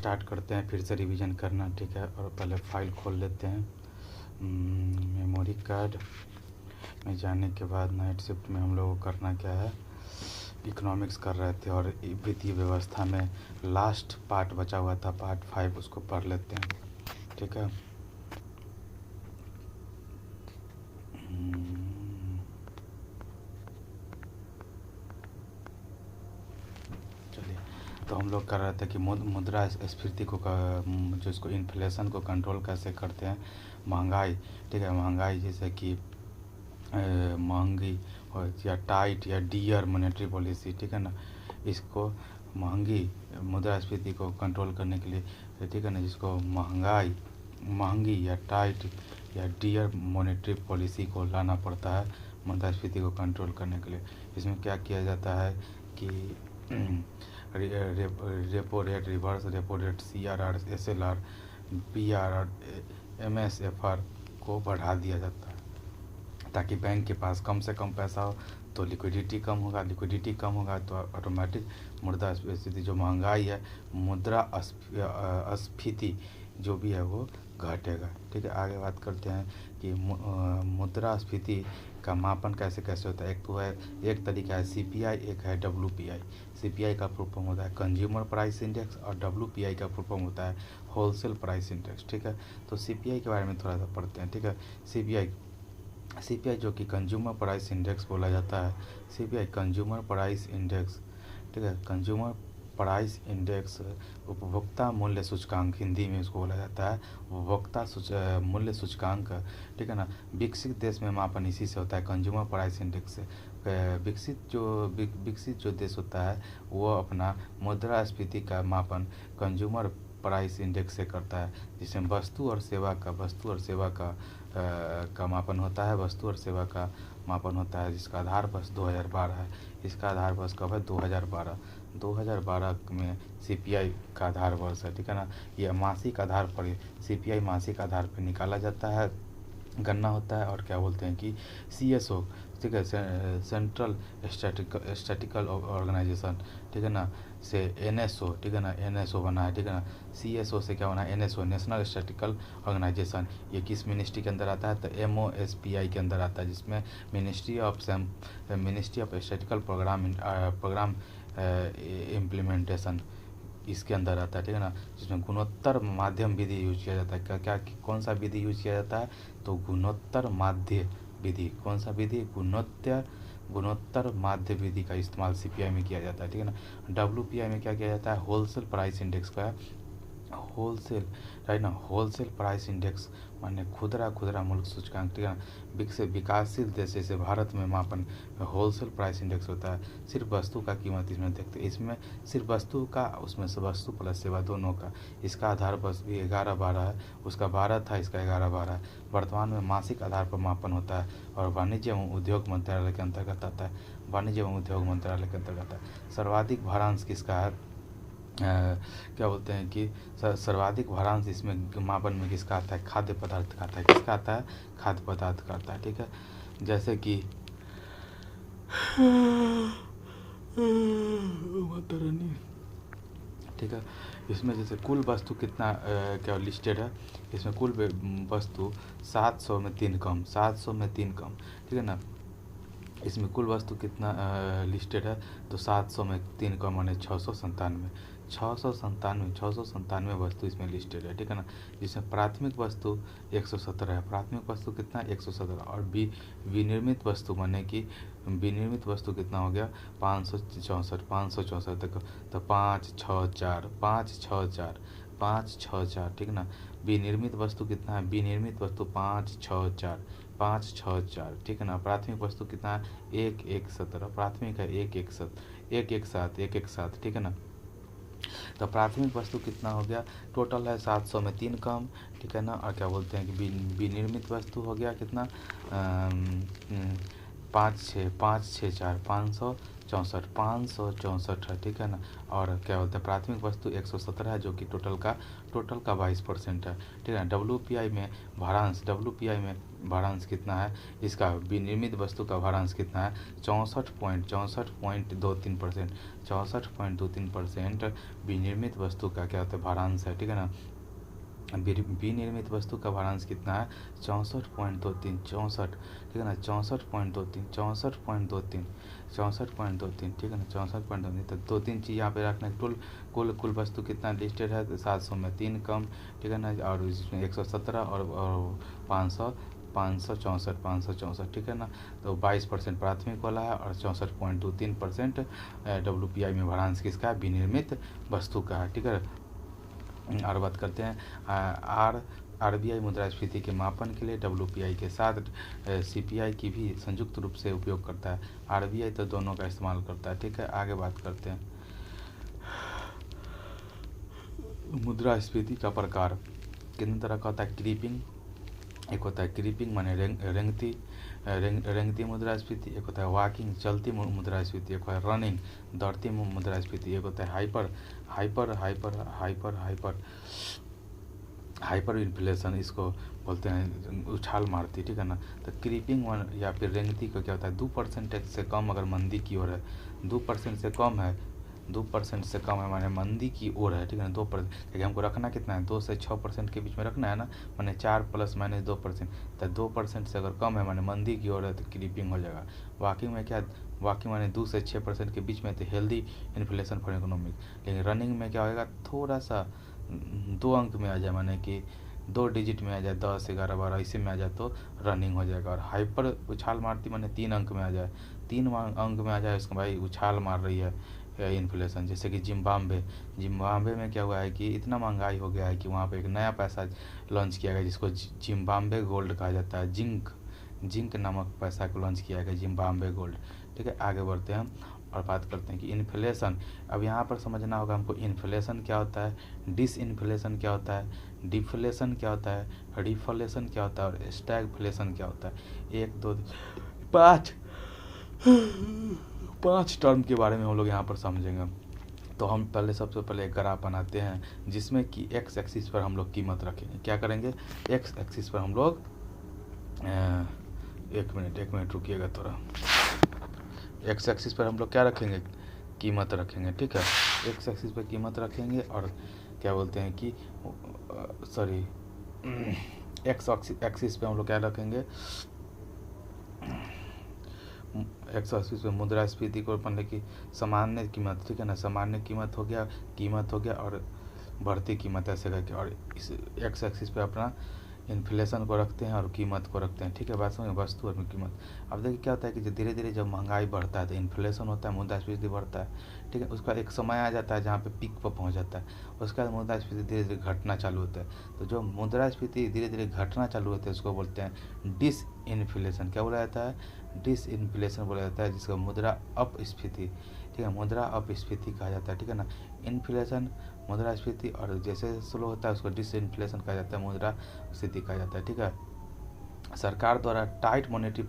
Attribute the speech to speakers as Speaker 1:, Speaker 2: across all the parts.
Speaker 1: Start करते हैं फिर से रिवीजन करना, ठीक है। और पहले फाइल खोल लेते हैं। मेमोरी कार्ड में जाने के बाद नाइट शिफ्ट में हम लोगों को करना क्या है, इकोनॉमिक्स कर रहे थे और वित्तीय व्यवस्था में लास्ट पार्ट बचा हुआ था, पार्ट 5, उसको पढ़ लेते हैं, ठीक है। चलिए, तो हम लोग कर रहे थे कि मुद्रास्फीति को जो इसको इन्फ्लेशन को कंट्रोल कैसे करते हैं, महंगाई, ठीक है। महंगाई जैसे कि महंगी और या टाइट या डियर मॉनेटरी पॉलिसी, ठीक है ना, इसको महंगी मुद्रास्फीति को कंट्रोल करने के लिए, ठीक है ना, जिसको महंगी या टाइट या डियर मॉनेटरी पॉलिसी को लाना पड़ता है मुद्रास्फीति को कंट्रोल करने के लिए। इसमें क्या किया जाता है कि repo rate, reverse repo rate, CRR, SLR, PRR, MSFR को बढ़ा दिया जाता है ताकि बैंक के पास कम से कम पैसा हो तो लिक्विडिटी कम होगा, लिक्विडिटी कम होगा तो ऑटोमेटिक मुद्रास्फीति जो महंगाई है, मुद्रास्फीति जो भी है वो घटेगा, ठीक है। आगे बात करते हैं कि मुद्रास्फीति का मापन कैसे कैसे होता है। एक तो है, एक तरीका है CPI, एक है WPI। CPI का फुल फॉर्म होता है कंज्यूमर प्राइस इंडेक्स और WPI का फुल फॉर्म होता है होलसेल प्राइस इंडेक्स, ठीक है। तो CPI के बारे में थोड़ा सा पढ़ते हैं, ठीक है। CPI जो कि कंज्यूमर प्राइस इंडेक्स बोला जाता है, CPI कंज्यूमर प्राइस इंडेक्स, ठीक है। कंज्यूमर प्राइस इंडेक्स उपभोक्ता मूल्य सूचकांक, हिंदी में इसको बोला जाता है उपभोक्ता मूल्य सूचकांक, ठीक है ना। विकसित देश में मापन इसी से होता है, कंज्यूमर प्राइस इंडेक्स से। विकसित जो देश होता है वो अपना मुद्रास्फीति का मापन कंज्यूमर प्राइस इंडेक्स से करता है, जिसमें वस्तु और सेवा का मापन होता है, वस्तु और सेवा का मापन होता है, जिसका आधार वर्ष 2012 है। इसका आधार वर्ष कब है? 2012 में CPI का आधार वर्ष है, ठीक है ना। यह मासिक आधार पर, CPI मासिक आधार पर निकाला जाता है, गणना होता है। और क्या बोलते हैं कि CSO, ठीक है, सेंट्रल स्टैटिस्टिकल ऑर्गेनाइजेशन, ठीक है ना, से NSO, ठीक है ना, NSO बना है, ठीक है ना। CSO से क्या बना है? NSO, national statistical organisation. ये किस मिनिस्ट्री के अंदर आता है? तो MOSPI के अंदर आता है, जिसमें ministry of statistical programme implementation इसके अंदर आता है, ठीक है ना। जिसमें गुणोत्तर माध्यम विधि यूज किया जाता है। क्या कौन सा विधि यूज किया जाता है? तो गुणोत्तर माध्य विधि। कौन सा विधि? गुणोत्तर माध्य विधि का इस्तेमाल CPI में किया जाता है, ठीक है ना। WPI में क्या किया जाता है? होलसेल प्राइस इंडेक्स का, होलसेल, राइट ना, होलसेल प्राइस इंडेक्स माने खुदरा मूल्य सूचकांक, ठीक है ना। विकासशील देश जैसे भारत में मापन होलसेल प्राइस इंडेक्स होता है। सिर्फ वस्तु का कीमत इसमें देखते हैं, इसमें सिर्फ वस्तु का, उसमें से वस्तु प्लस सेवा दोनों का। इसका आधार बस भी 11-12 है, उसका 12 था, इसका 11-12 है। वर्तमान में मासिक आधार पर मापन होता है और वाणिज्य एवं उद्योग मंत्रालय के अंतर्गत आता है। वाणिज्य एवं उद्योग मंत्रालय के अंतर्गत आता है। सर्वाधिक भारांश किसका है? क्या बोलते हैं कि सर्वाधिक भारांश इसमें मापन में किसका आता है? खाद्य पदार्थ का आता है। किसका आता है? खाद्य पदार्थ का आता है, ठीक है। जैसे कि ठीक है, इसमें जैसे कुल वस्तु कितना क्या लिस्टेड है, इसमें कुल वस्तु 700 में 3 कम, 700 में 3 कम, ठीक है ना। इसमें कुल वस्तु कितना लिस्टेड है? तो 700 में 3 कम माने 697 वस्तु इसमें लिस्टेड है, ठीक है ना। जिसमें प्राथमिक वस्तु 117 है। प्राथमिक वस्तु कितना? 117। और विनिर्मित वस्तु माने कि विनिर्मित वस्तु कितना हो गया? 564 देखो, तो 564, ठीक है ना। विनिर्मित वस्तु कितना है? विनिर्मित वस्तु 564, ठीक है ना। प्राथमिक वस्तु कितना है? 1117, प्राथमिक है 117, ठीक है ना। तो प्राथमिक वस्तु कितना हो गया? टोटल है 700 में 3 कम, ठीक है ना। और क्या बोलते हैं कि विनिर्मित वस्तु हो गया कितना? 564, 564 है, ठीक है ना। और क्या बोलते हैं प्राथमिक वस्तु 117 है, जो कि टोटल का 22% है, ठीक है। WPI में भारांश कितना है, इसका विनिर्मित वस्तु का भारांश कितना है, 64.23%। 64.23% विनिर्मित वस्तु का क्या होता है भारांश है, ठीक है ना। विनिर्मित वस्तु का भारांश कितना है, 64.23, ठीक है ना। 64.23, ठीक है ना। 64.23, तो 2-3 चीज़ यहाँ पे रखना है। कुल वस्तु कितना लिस्टेड है, 700 में 3 कम, ठीक है ना। और इसमें 117 और 564, ठीक है ना। तो 22% प्राथमिक वाला है और 64.23% WPI में भारांश किसका है, विनिर्मित वस्तु का है, ठीक है। और बात करते हैं RBI मुद्रास्फीति के मापन के लिए WPI के साथ CPI की भी संयुक्त रूप से उपयोग करता है। RBI तो दोनों का इस्तेमाल करता है, ठीक है। आगे बात करते हैं मुद्रास्फीति का प्रकार कितने तरह का होता है। क्रीपिंग, एक होता है क्रीपिंग माने रेंगती मुद्रास्फीति, एक होता है वॉकिंग चलती मुद्रास्फीति, एक होता है रनिंग दौड़ती मुद्रास्फीति, एक होता है हाइपर इन्फ्लेशन, इसको बोलते हैं उछाल मारती, ठीक है ना। तो क्रीपिंग या फिर रेंगती को क्या होता है, 2% से कम अगर मंदी की ओर है, 2% से कम है, 2% से कम है माने मंदी की ओर है, ठीक है ना। 2%, क्योंकि हमको रखना कितना है, 2 से 6% के बीच में रखना है ना, माने 4 ± 2%। तो 2% से अगर कम है माने मंदी की ओर है तो क्रीपिंग हो जाएगा। वॉकिंग में क्या, वॉकिंग माने 2 से 6% के बीच में तो हेल्दी इन्फ्लेशन फॉर इकोनॉमिक। लेकिन रनिंग में क्या होगा, थोड़ा सा 2 अंक में आ जाए, माने कि 2 डिजिट में आ जाए, 10, 11, 12 इसी में आ जाए तो रनिंग हो जाएगा। और हाइपर उछाल मारती माने 3 अंक में आ जाए, 3 अंक में आ जाए उसको भाई उछाल मार रही है इन्फ्लेशन। जैसे कि जिम्बाब्वे में क्या हुआ है कि इतना महंगाई हो गया है कि वहाँ पे एक नया पैसा लॉन्च किया गया जिसको जिम्बाब्वे गोल्ड कहा जाता है। जिंक नामक पैसा को लॉन्च किया गया, जिम्बाब्वे गोल्ड, ठीक है। आगे बढ़ते हैं और बात करते हैं कि इन्फ्लेशन। अब यहाँ पर समझना होगा हमको इन्फ्लेशन क्या होता है, डिसइन्फ्लेशन क्या होता है, डिफ्लेशन क्या होता है, रिफ्लेशन क्या होता है और स्टैगफ्लेशन क्या होता है। 1 2 5 टर्म के बारे में हम लोग यहाँ पर समझेंगे। तो हम सबसे पहले एक ग्राफ बनाते हैं जिसमें कि एक्स एक्सिस पर हम लोग कीमत रखेंगे। क्या करेंगे, एक्स एक्सिस पर हम लोग एक मिनट रुकिएगा थोड़ा। एक्स एक्सिस पर हम लोग क्या रखेंगे, कीमत रखेंगे, ठीक है। एक्स एक्सिस पर कीमत रखेंगे और क्या बोलते हैं कि सॉरी एक्स एक्सिस पे हम लोग क्या रखेंगे, एक्स एक्सिस पे मुद्रास्फीति को मतलब कि सामान्य कीमत, ठीक है ना। सामान्य कीमत हो गया और बढ़ती कीमत ऐसे करके, और इस एक्स एक्सिस पे अपना इन्फ्लेशन को रखते हैं और कीमत को रखते हैं, ठीक है। बात समझ, वस्तु और कीमत। अब देखिए क्या होता है कि धीरे धीरे जब महंगाई बढ़ता है तो इन्फ्लेशन होता है, मुद्रास्फीति बढ़ता है, ठीक है। उसका एक समय आ जाता है जहाँ पे पीक पर पहुँच जाता है, उसके बाद मुद्रास्फीति धीरे धीरे घटना चालू होता है। तो जो मुद्रास्फीति धीरे धीरे घटना चालू होता है उसको बोलते हैं डिसइन्फ्लेशन। क्या बोला जाता है, डिसइन्फ्लेशन बोला जाता है, जिसका मुद्रा अपस्फीति, ठीक है, मुद्रा अपस्फीति कहा जाता है, ठीक है ना। इन्फ्लेशन मुद्रास्फीति और जैसे स्लो होता है उसको डिसइन्फ्लेशन कहा जाता है, मुद्रास्फीति कहा जाता है, ठीक है। सरकार द्वारा टाइट मॉनेटरी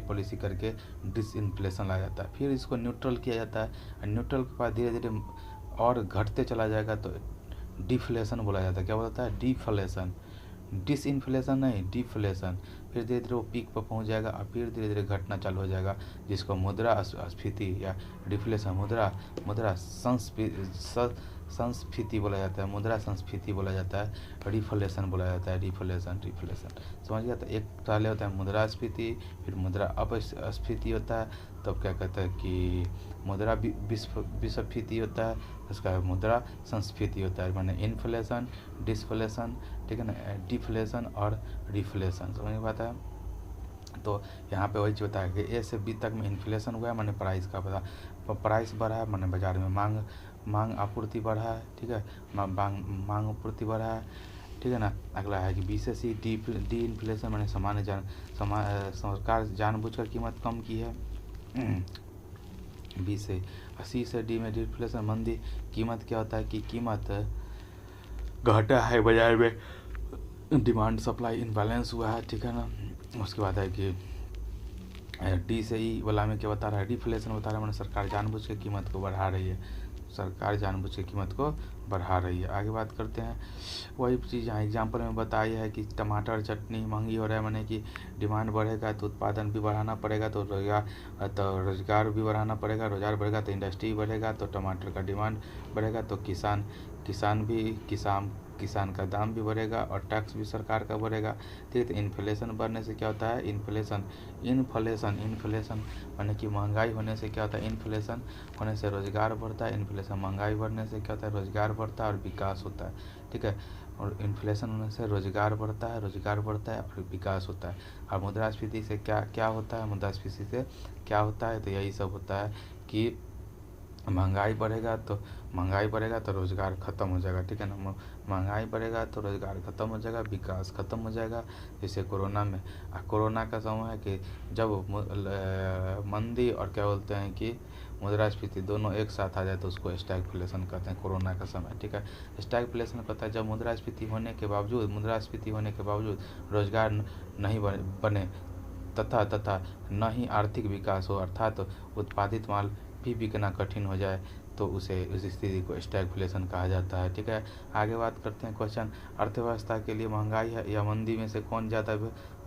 Speaker 1: पॉलिसी करके डिसइन्फ्लेशन लाया जाता है। फिर इसको न्यूट्रल किया जाता है, और न्यूट्रल के बाद धीरे धीरे और घटते चला जाएगा तो डिफ्लेशन बोला जाता है। क्या बोला जाता है, डिफ्लेशन, डिसइन्फ्लेशन नहीं, डिफ्लेशन। फिर धीरे धीरे वो पीक पर पहुंच जाएगा और फिर धीरे धीरे घटना चालू हो जाएगा, जिसको मुद्रास्फीति या डिफ्लेशन, मुद्रा संस्फीति बोला जाता है, मुद्रा संस्फीति बोला जाता है, रिफ्लेशन बोला जाता है, रिफ्लेशन। समझ गया। तो एक पहले होता है मुद्रास्फीति, फिर मुद्रा अपस्फीति होता है, तब क्या कहते हैं कि मुद्रा विस्फीति होता है, उसका मुद्रा संस्फीति होता है, माने इन्फ्लेशन, डिसफ्लेशन, ठीक है ना, डिफ्लेशन और रिफ्लेशन। समझ में आता है। तो यहाँ पे वही होता है कि ए से बी तक में इन्फ्लेशन हुआ है, माने प्राइस का पता, प्राइस बढ़ा है माने बाजार में मांग आपूर्ति बढ़ा है, ठीक है, मांग आपूर्ति बढ़ा है, ठीक है ना। अगला है कि बी से सी डी इन्फ्लेशन, माने सरकार जानबूझकर कीमत कम की है। बी से सी से डी में डिफ्लेशन, मंदी। कीमत क्या होता है कि कीमत घटा है बाजार में, डिमांड सप्लाई इनबैलेंस हुआ है, ठीक है ना। उसके बाद है कि डी से ई वाला में क्या बता रहा है, डिफ्लेशन बता रहा है, मैंने सरकार जानबूझ के कीमत को बढ़ा रही है, सरकार जानबूझ के कीमत को बढ़ा रही है। आगे बात करते हैं, वही चीज़ यहाँ एग्जाम्पल में बताई है कि टमाटर चटनी महंगी हो रहा है, माने कि डिमांड बढ़ेगा तो उत्पादन भी बढ़ाना पड़ेगा, तो रोजगार भी बढ़ाना पड़ेगा, रोजगार बढ़ेगा तो इंडस्ट्री बढ़ेगा, तो टमाटर का डिमांड बढ़ेगा, तो किसान का दाम भी बढ़ेगा और टैक्स भी सरकार का बढ़ेगा। ठीक है, तो इन्फ्लेशन बढ़ने से क्या होता है, इन्फ्लेशन माने कि महंगाई होने से क्या होता है, इन्फ्लेशन होने से रोजगार बढ़ता है, इन्फ्लेशन महंगाई बढ़ने से क्या होता है, रोजगार बढ़ता है और विकास होता है। ठीक है, और इन्फ्लेशन होने से रोजगार बढ़ता है और विकास होता है। और मुद्रास्फीति से क्या होता है, मुद्रास्फीति से क्या होता है, तो यही सब होता है कि महंगाई बढ़ेगा तो रोजगार खत्म हो जाएगा। ठीक है ना, महंगाई बढ़ेगा तो रोजगार खत्म हो जाएगा, विकास खत्म हो जाएगा। जैसे कोरोना का समय है कि जब मंदी और क्या बोलते हैं कि मुद्रास्फीति दोनों एक साथ आ जाए तो उसको स्टैगफ्लेशन कहते हैं, कोरोना का समय। ठीक है, स्टैगफ्लेशन कहता है जब मुद्रास्फीति होने के बावजूद रोजगार नहीं बने तथा न ही आर्थिक विकास हो, अर्थात उत्पादित माल भी बिकना कठिन हो जाए, तो उस स्थिति को स्टैगफ्लेशन कहा जाता है। ठीक है, आगे बात करते हैं क्वेश्चन, अर्थव्यवस्था के लिए महंगाई है या मंदी में से कौन ज़्यादा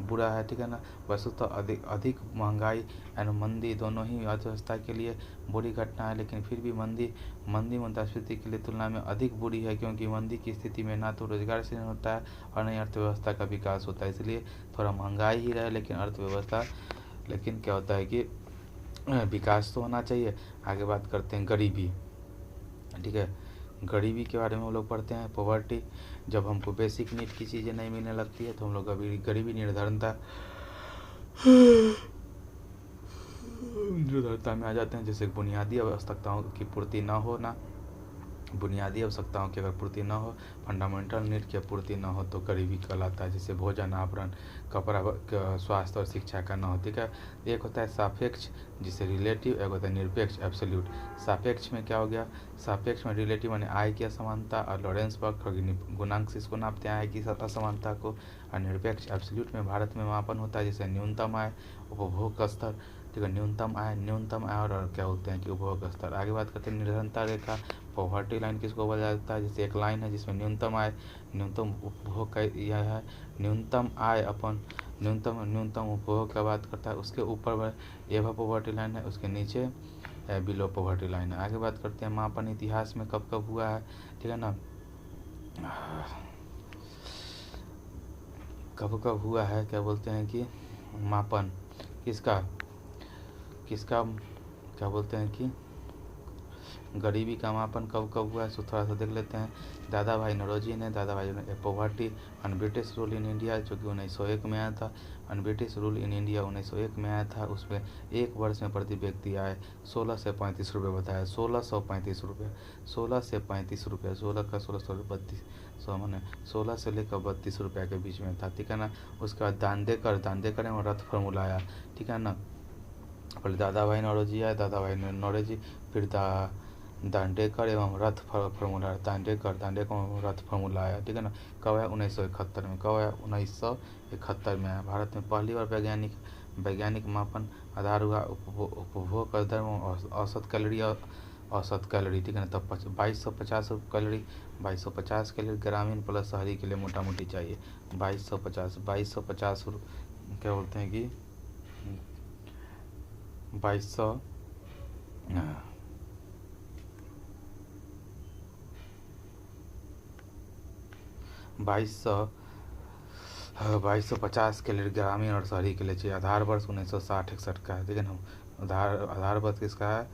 Speaker 1: बुरा है। ठीक है ना, वैसे तो अधिक महंगाई एंड मंदी दोनों ही अर्थव्यवस्था के लिए बुरी घटना है, लेकिन फिर भी मंदी मुद्रास्फीति के लिए तुलना में अधिक बुरी है, क्योंकि मंदी की स्थिति में ना तो रोजगार सृजन होता है और न ही अर्थव्यवस्था का विकास होता है। इसलिए थोड़ा महंगाई ही रहे लेकिन क्या होता है कि विकास तो होना चाहिए। आगे बात करते हैं गरीबी। ठीक है, गरीबी के बारे में हम लोग पढ़ते हैं, पॉवर्टी। जब हमको बेसिक नीड की चीज़ें नहीं मिलने लगती है तो हम लोग गरीबी निर्धनता में आ जाते हैं। जैसे बुनियादी आवश्यकताओं की पूर्ति न होना, बुनियादी आवश्यकताओं की अगर पूर्ति न हो, फंडामेंटल नीड की पूर्ति न हो तो गरीबी कहलाता है। जैसे भोजन, आवरण, कपड़ा, स्वास्थ्य और शिक्षा का न हो। ठीक है, एक होता है सापेक्ष जिसे रिलेटिव, एक होता है निरपेक्ष एब्सोल्यूट। सापेक्ष में क्या हो गया, सापेक्ष में रिलेटिव माने आय की असमानता और लॉरेंसबर्ग गुणांक से इसको नापते हैं आय की असमानता को। और निरपेक्ष एब्सोल्यूट में भारत में मापन होता है, जैसे न्यूनतम आय, उपभोग स्तर। ठीक है, न्यूनतम आय और क्या बोलते हैं कि उपभोग स्तर। आगे बात करते हैं निर्धनता रेखा, पॉवर्टी लाइन किसको बोला जाता है, जैसे एक लाइन है जिसमें न्यूनतम आय, न्यूनतम उपभोग का यह है, न्यूनतम आय अपन न्यूनतम उपभोग का बात करता है, उसके ऊपर एबव पॉवर्टी लाइन है, उसके नीचे बिलो पॉवर्टी लाइन है। आगे बात करते हैं मापन इतिहास में कब कब हुआ है। ठीक है ना, कब कब हुआ है, क्या बोलते हैं कि मापन किसका क्या बोलते हैं कि गरीबी का मापन कब कब हुआ है, सो थोड़ा सा देख लेते हैं। दादा भाई नौरोजी ने poverty and British rule in India, जो कि 1901 में आया था। And British rule in India 1901 में आया था, उसमें एक वर्ष में प्रति व्यक्ति आय 16 से 35 रुपये बताया, 1635 रुपये, 16 से 35 रुपये, 16 का 16 मैंने 16 से लेकर 32 रुपये के बीच में था। ठीक है ना, उसके बाद दांडेकर एवं रथ फार्मूला आया। ठीक है ना, पहले दादा भाई नौरोजी, फिर दांडेकर एवं रथ फार्मूला, दांडेकर एवं रथ फार्मूला आया। ठीक है ना, कब है 1971 में, 1971 में आया। भारत में पहली बार वैज्ञानिक मापन आधार हुआ उपभोग का दर में औसत कैलोरी। ठीक है ना, तब 2250 कैलोरी ग्रामीण प्लस शहरी के लिए मोटा मोटी चाहिए, 2250 क्या बोलते हैं कि 2250 कैलोरी ग्रामीण और शहरी के लिए चाहिए। आधार वर्ष 1960-61 का है। ठीक है ना, आधार वर्ष किसका है,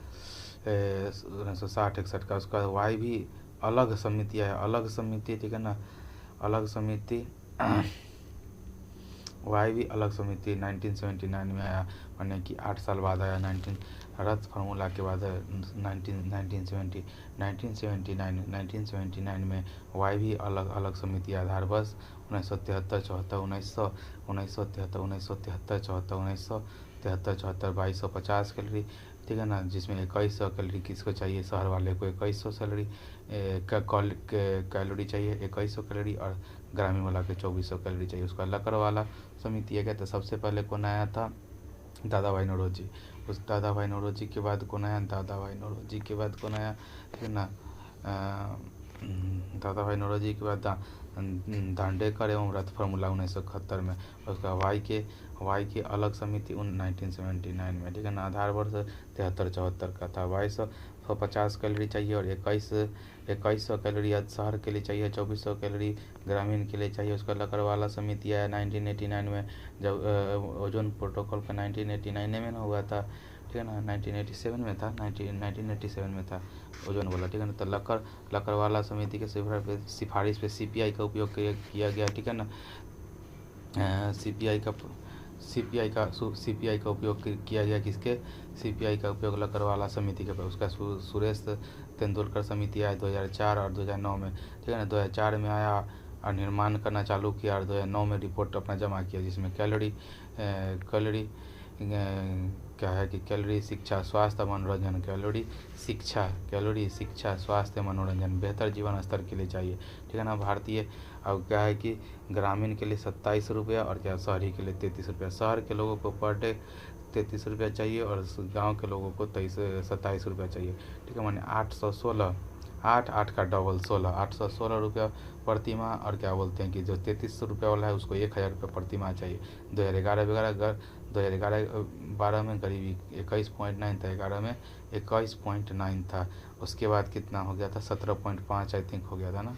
Speaker 1: 1960-61 का। उसका वाई भी अलग समिति है, ठीक है ना, अलग समिति वाई भी अलग समिति 1979 में आया, माने कि 8 साल बाद आया। रथ फार्मूला के बाद 1979 में वाई भी अलग समिति। आधार वर्ष 1973-74, 2250 कैलोरी। ठीक है ना, जिसमें 2100 कैलोरी किसको चाहिए, शहर वाले को 2100 कैलोरी चाहिए, 2100 कैलोरी, और ग्रामीण वाला के 2400 कैलोरी चाहिए। उसका लकड़ वाला समिति है क्या, तो सबसे पहले कौन आया था, दादा भाई नौरोजी। उस दादा भाई नौरोजी के बाद कौन आया? दादा भाई नौरोजी के बाद कौन आया? ठीक है ना, दादा भाई नौरोजी के बाद दांडेकर एवं रथ फार्मूला 1971 में। और उसका हवाई की अलग समिति 1979 में। ठीक है ना, आधार वर्ष 73-74 का था। 2250 कैलोरी चाहिए और 2100 कैलोरी शहर के लिए चाहिए, 2400 कैलोरी ग्रामीण के लिए चाहिए। उसका लकड़वाला समिति आया 1989 में, जब ओजोन प्रोटोकॉल का 1989 में ना हुआ था। ठीक है ना, 1987 में था, 1987 में था ओजोन वाला। ठीक है ना, तो लकड़वाला समिति के सिफारिश पे सीपीआई का उपयोग किया गया। ठीक है ना, सीपीआई का उपयोग किया गया। किसके? सीपीआई का उपयोग लकड़वाला समिति के पर। उसका सुरेश तेंदुलकर समिति आया 2004 और 2009 में। ठीक है ना, 2004 में आया और निर्माण करना चालू किया और 2009 में रिपोर्ट अपना जमा किया, जिसमें कैलोरी क्या है कि कैलोरी शिक्षा स्वास्थ्य मनोरंजन, कैलोरी शिक्षा स्वास्थ्य मनोरंजन बेहतर जीवन स्तर के लिए चाहिए। ठीक है ना, भारतीय अब क्या है कि ग्रामीण के लिए 27 रुपया और क्या शहरी के लिए 33 रुपया। शहर के लोगों को पर डे 33 रुपया चाहिए और गांव के लोगों को 27 रुपया चाहिए। ठीक है, माने 816, 8 का डबल 16, 816 रुपया प्रति माह। और क्या बोलते हैं कि जो 33 रुपया वाला है उसको 1000 रुपया प्रति माह चाहिए। 2011-12 में गरीबी 21.9 था, 11 में 21.9 था। उसके बाद कितना हो गया था? 17.5 आई थिंक हो गया था ना।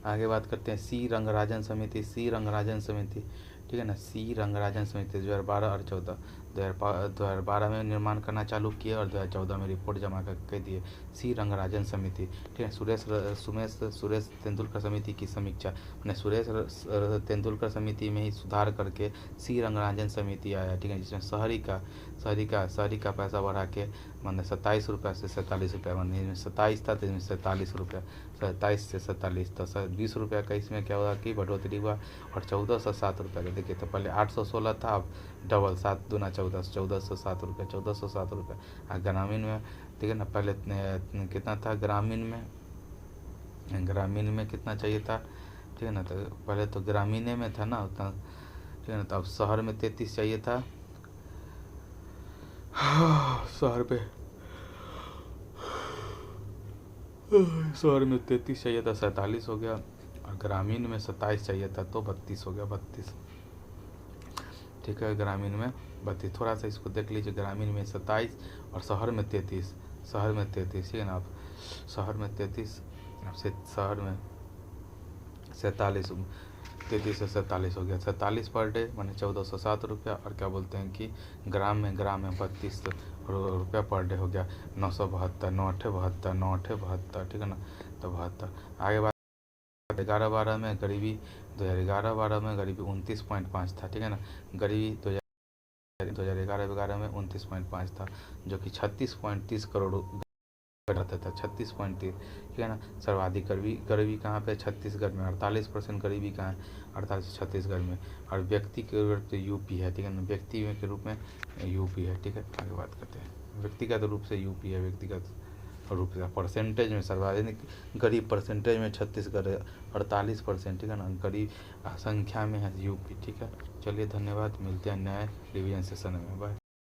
Speaker 1: आगे बात करते हैं सी रंगराजन समिति। ठीक है ना, सी रंगराजन समिति 2012 और 14, 2012 में निर्माण करना चालू किए और 2014 में रिपोर्ट जमा करके दिए। सी रंगराजन समिति। ठीक है, सुरेश तेंदुलकर समिति की समीक्षा, मैंने सुरेश तेंदुलकर समिति में ही सुधार करके सी रंगराजन समिति आया। ठीक है, जिसमें शहरी का पैसा बढ़ा के मैंने 27 रुपया से 47 रुपया, मैंने 27 था तो इसमें 47 रुपया, 27 से 47, तो 20 रुपया का इसमें क्या हुआ कि बढ़ोतरी हुआ और 1407 रुपया का। देखिए, तो पहले 816 था, अब डबल 7 दूना 14, 1407 रुपया, 1407 रुपया। ग्रामीण में ठीक है ना, पहले कितना था ग्रामीण में कितना चाहिए था? ठीक है ना, तो पहले तो ग्रामीण में था ना उतना। ठीक है ना, तो अब शहर में 33 चाहिए था। शहर में 33 चाहिए था, 47 हो गया। और ग्रामीण में 27 चाहिए था तो 32 हो गया, 32। ठीक है, ग्रामीण में 32। थोड़ा सा इसको देख लीजिए, ग्रामीण में 27 और शहर में 33, ठीक है ना। आप शहर में 33, शहर में 47, 33 से 47 हो गया, 47 पर डे माने 1407 रुपया। और क्या बोलते हैं कि ग्राम में 32 रुपया पर डे हो गया, 972, 9 ठीक है ना, तो 72। आगे बात 2011-12 में गरीबी, 2011-12 में गरीबी 29.5 था। ठीक है ना, गरीबी 2011-12 में 29.5 था, जो कि 36.30 करोड़ रहता था, 36.30। ठीक है ना, सर्वाधिक गरीबी कहाँ पे? छत्तीसगढ़ में। 48% गरीबी कहाँ है? 48 छत्तीसगढ़ में। और व्यक्ति के रूप में यूपी है। ठीक है ना, व्यक्ति के रूप में यूपी है। ठीक है, आगे बात करते हैं। व्यक्तिगत रूप से यूपी है, व्यक्तिगत रूप से। परसेंटेज में सर्वाधिक गरीब परसेंटेज में छत्तीसगढ़ है, 48%। ठीक है ना, गरीब संख्या में है यूपी। ठीक है, चलिए धन्यवाद, मिलते हैं नए रिवीजन सेशन में, बाय।